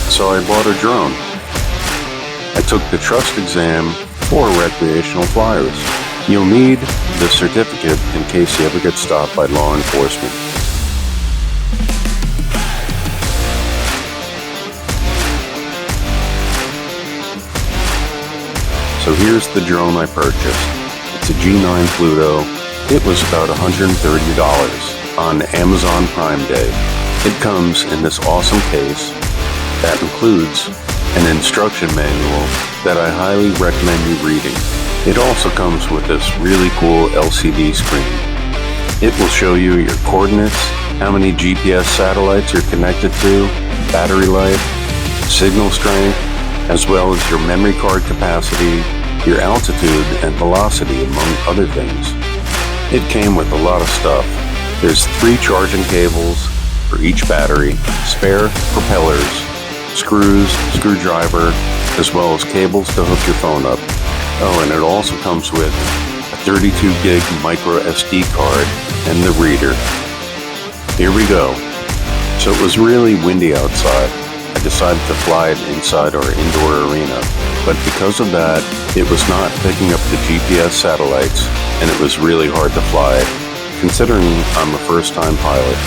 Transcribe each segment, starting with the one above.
so I bought a drone. I took the trust exam for recreational flyers. You'll need the certificate in case you ever get stopped by law enforcement. So here's the drone I purchased. It's a G9 Pluto. It was about $130 on Amazon Prime Day. It comes in this awesome case that includes an instruction manual that I highly recommend you reading. It also comes with this really cool LCD screen. It will show you your coordinates, how many GPS satellites you're connected to, battery life, signal strength, as well as your memory card capacity, your altitude and velocity, among other things. It came with a lot of stuff. There's 3 charging cables for each battery, spare propellers, screws, screwdriver, as well as cables to hook your phone up. Oh, and it also comes with a 32 gig micro SD card and the reader. Here we go. So it was really windy outside. I decided to fly it inside our indoor arena, but because of that, it was not picking up the GPS satellites, and it was really hard to fly it, considering I'm a first-time pilot.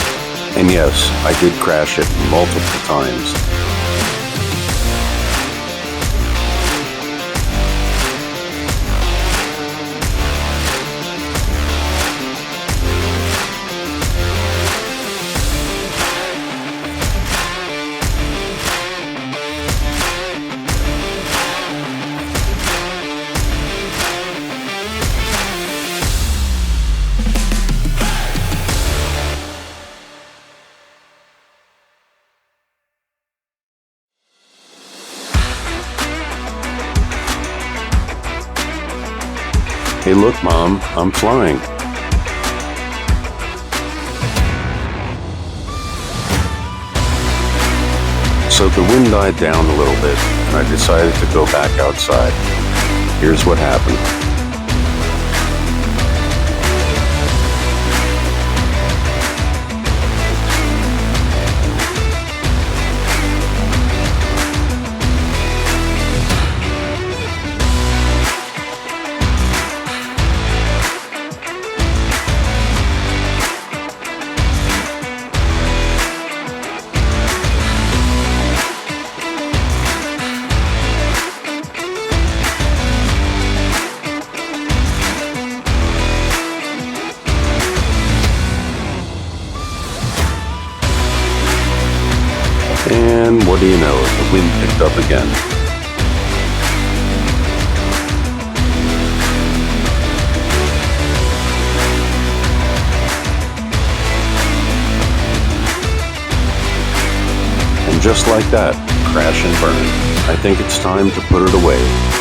And yes, I did crash it multiple times. Hey look, Mom, I'm flying. So the wind died down a little bit, and I decided to go back outside. Here's what happened. And what do you know, the wind picked up again. And just like that, crash and burn. I think it's time to put it away.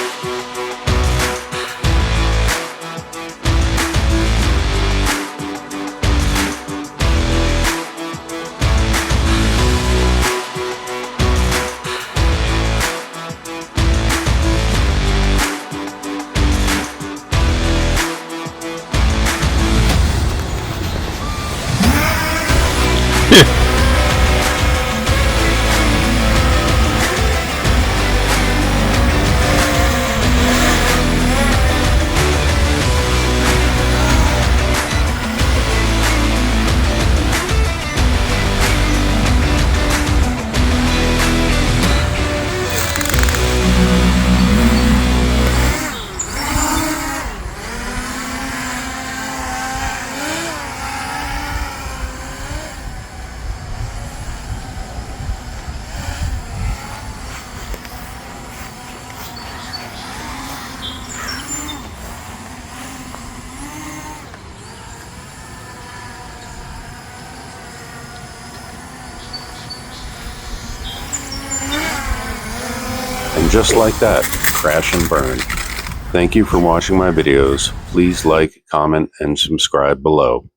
And just like that, crash and burn. Thank you for watching my videos. Please like, comment, and subscribe below.